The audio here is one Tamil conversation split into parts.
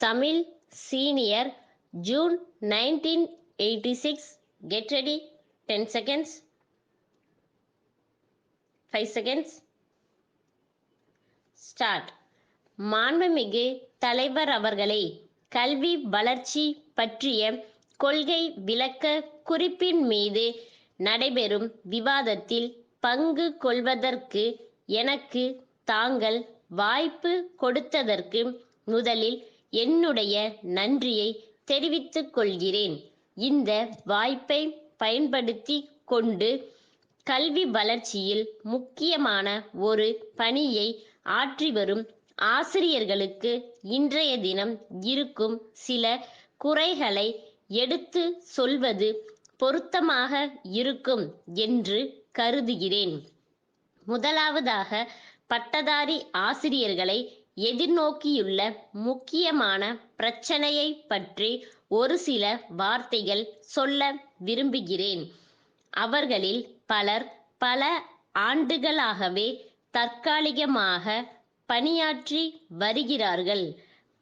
Tamil Senior, June 1986. Get ready. 10 seconds. 5 seconds. Start. மாண்புமிகு தலைவர் அவர்களே, கல்வி வளர்ச்சி பற்றிய கொள்கை விளக்க குறிப்பின் மீது நடைபெறும் விவாதத்தில் பங்கு கொள்வதற்கு எனக்கு தாங்கள் வாய்ப்பு கொடுத்ததற்கு முதலில் என்னுடைய நன்றியை தெரிவித்துக் கொள்கிறேன். இந்த வாய்ப்பை பயன்படுத்தி கொண்டு கல்வி வளர்ச்சியில் முக்கியமான ஒரு பணியை ஆற்றி வரும் ஆசிரியர்களுக்கு இன்றைய தினம் இருக்கும் சில குறைகளை எடுத்து சொல்வது பொருத்தமாக இருக்கும் என்று கருதுகிறேன். முதலாவதாக, பட்டதாரி ஆசிரியர்களை எதிர்நோக்கியுள்ள முக்கியமான பிரச்சனையை பற்றி ஒரு சில வார்த்தைகள் சொல்ல விரும்புகிறேன். அவர்களில் பலர் பல ஆண்டுகளாகவே தற்காலிகமாக பணியாற்றி வருகிறார்கள்.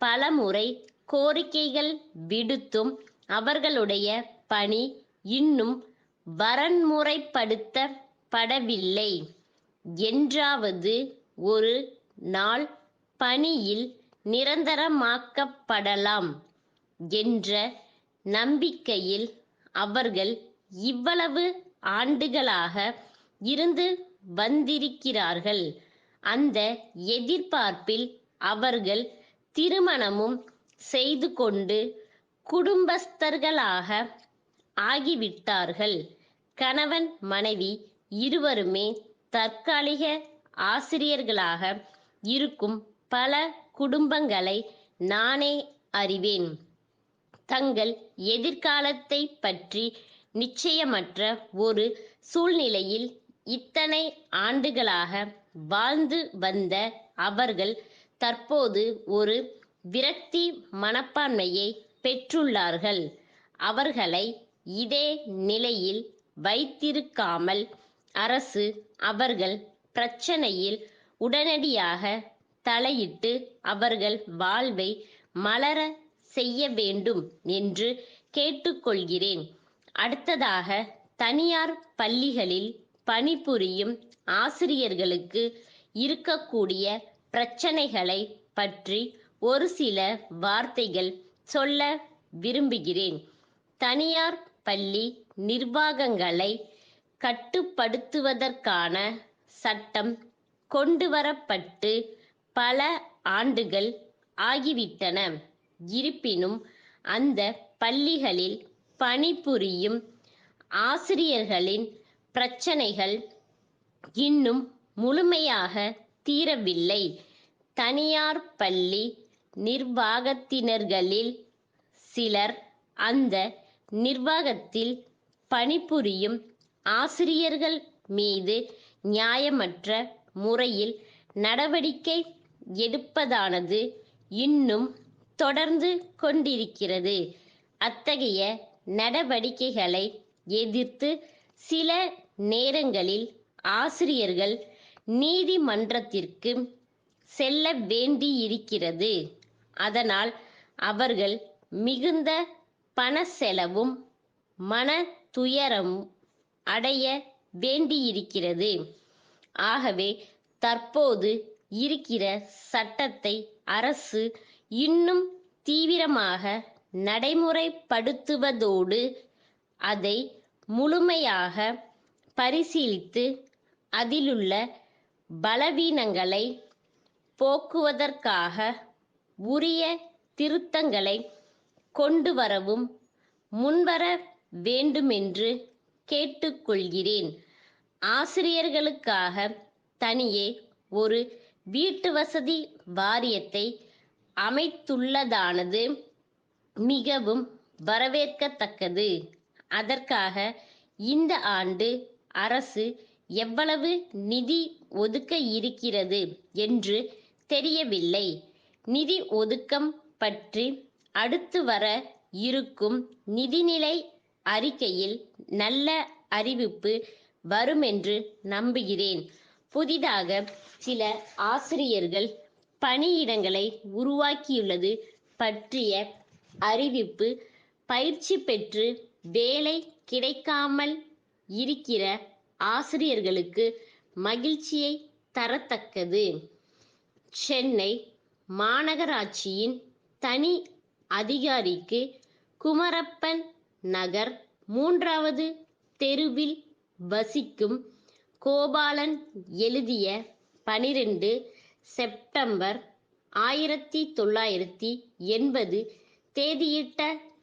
பலமுறை கோரிக்கைகள் விடுத்தும் அவர்களுடைய பணி இன்னும் வரன்முறைப்படுத்தப்படவில்லை. என்றாவது ஒரு நாள் பணியில் நிரந்தரமாக்கப்படலாம் என்ற நம்பிக்கையில் அவர்கள் இவ்வளவு ஆண்டுகளாக இருந்து வந்திருக்கிறார்கள். அந்த எதிர்பார்ப்பில் அவர்கள் திருமணமும் செய்து கொண்டு குடும்பஸ்தர்களாக ஆகிவிட்டார்கள். கணவன் மனைவி இருவருமே தற்காலிக ஆசிரியர்களாக இருக்கும் பல குடும்பங்களை நானே அறிவேன். தங்கள் எதிர்காலத்தை பற்றி நிச்சயமற்ற ஒரு சூழ்நிலையில் இத்தனை ஆண்டுகளாக வாழ்ந்து வந்த அவர்கள் தற்போது ஒரு விரக்தி மனப்பான்மையை பெற்றுள்ளார்கள். அவர்களை இதே நிலையில் வைத்திருக்காமல் அரசு அவர்கள் பிரச்சனையில் உடனடியாக தலையிட்டு அவர்கள் வாழ்வை மலர செய்ய வேண்டும் என்று கேட்டுக்கொள்கிறேன். அடுத்ததாக, தனியார் பள்ளிகளில் பணிபுரியும் ஆசிரியர்களுக்கு இருக்கக்கூடிய பிரச்சனைகளை பற்றி ஒரு சில வார்த்தைகள் சொல்ல விரும்புகிறேன். தனியார் பள்ளி நிர்வாகங்களை கட்டுப்படுத்துவதற்கான சட்டம் கொண்டுவரப்பட்டு பல ஆண்டுகள் ஆகிவிட்டன. இருப்பினும் அந்த பள்ளிகளில் பணிபுரியும் ஆசிரியர்களின் பிரச்சனைகள் இன்னும் முழுமையாக தீரவில்லை. தனியார் பள்ளி நிர்வாகத்தினர்களில் சிலர் அந்த நிர்வாகத்தில் பணிபுரியும் ஆசிரியர்கள் மீது நியாயமற்ற முறையில் நடவடிக்கை எடுப்பதானது இன்னும் தொடர்ந்து கொண்டிருக்கிறது. அத்தகைய நடவடிக்கைகளை எதிர்த்து சில நேரங்களில் ஆசிரியர்கள் நீதிமன்றத்திற்கு செல்ல வேண்டியிருக்கிறது. அதனால் அவர்கள் மிகுந்த பண செலவும் மன துயரமும் அடைய வேண்டியிருக்கிறது. ஆகவே தற்போது இருக்கிற சட்டத்தை அரசு இன்னும் தீவிரமாக நடைமுறைப்படுத்துவதோடு அதை முழுமையாக பரிசீலித்து அதிலுள்ள பலவீனங்களை போக்குவதற்காக உரிய திருத்தங்களை கொண்டு வரவும் முன்வர வேண்டுமென்று கேட்டுக்கொள்கிறேன். ஆசிரியர்களுக்காக தனியே ஒரு வீட்டு வசதி வாரியத்தை அமைத்துள்ளதானது மிகவும் வரவேற்கத்தக்கது. அதற்காக இந்த ஆண்டு அரசு எவ்வளவு நிதி ஒதுக்க இருக்கிறது என்று தெரியவில்லை. நிதி ஒதுக்கம் பற்றி அடுத்து வர இருக்கும் நிதிநிலை அறிக்கையில் நல்ல அறிவிப்பு வருமென்று நம்புகிறேன். புதிதாக சில ஆசிரியர்கள் பணியிடங்களை உருவாக்கியுள்ளது பற்றிய அறிவிப்பு பயிற்சி பெற்று வேலை கிடைக்காமல் இருக்கிற ஆசிரியர்களுக்கு மகிழ்ச்சியை தரத்தக்கது. சென்னை மாநகராட்சியின் தனி அதிகாரிக்கு குமரப்பன் நகர் 3வது தெருவில் வசிக்கும் கோபாலன் எழுதிய 12 செப்டம்பர் 1980 தேதியிட்ட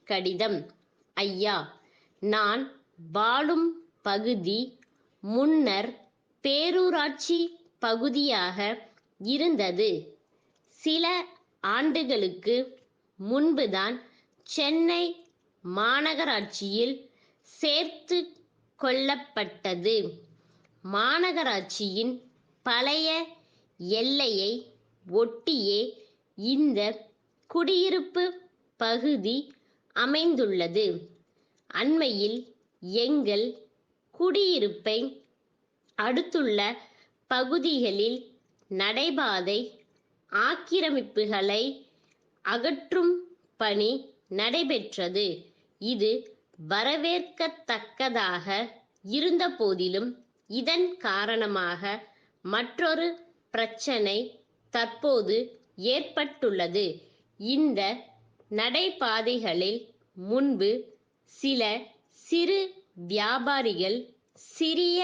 கடிதம். ஐயா, நான் வாழும் பகுதி முன்னர் பேரூராட்சி பகுதியாக இருந்தது. சில ஆண்டுகளுக்கு முன்புதான் சென்னை மாநகராட்சியில் சேர்த்து கொள்ளப்பட்டது. மாநகராட்சியின் பழைய எல்லையை ஒட்டியே இந்த குடியிருப்பு பகுதி அமைந்துள்ளது. அண்மையில் எங்கள் குடியிருப்பை அடுத்துள்ள பகுதிகளில் நடைபாதை ஆக்கிரமிப்புகளை அகற்றும் பணி நடைபெற்றது. இது வரவேற்கத்தக்கதாக இருந்தபோதிலும் இதன் காரணமாக மற்றொரு பிரச்சனை தற்போது ஏற்பட்டுள்ளது. இந்த நடைபாதைகளில் முன்பு சில சிறு வியாபாரிகள் சிறிய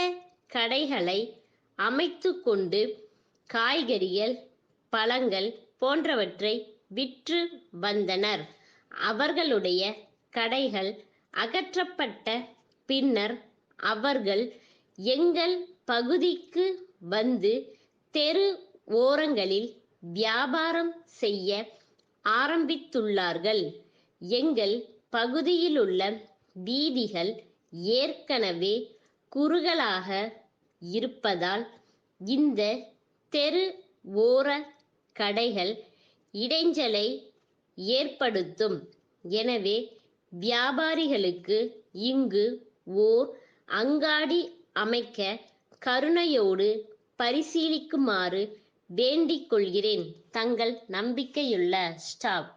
கடைகளை அமைத்துக்கொண்டு காய்கறிகள், பழங்கள் போன்றவற்றை விற்று வந்தனர். அவர்களுடைய கடைகள் அகற்றப்பட்ட பின்னர் அவர்கள் எங்கள் பகுதிக்கு வந்து தெரு ஓரங்களில் வியாபாரம் செய்ய ஆரம்பித்துள்ளார்கள். எங்கள் பகுதியிலுள்ள வீதிகள் ஏற்கனவே குறுகலாக இருப்பதால் இந்த தெரு ஓர கடைகள் இடைஞ்சலை ஏற்படுத்தும். எனவே வியாபாரிகளுக்கு இங்கு ஓர் அங்காடி அமைக்க கருணையோடு பரிசீலிக்குமாறு வேண்டிக் கொள்கிறேன். தங்கள் நம்பிக்கையுள்ள ஸ்டாப்.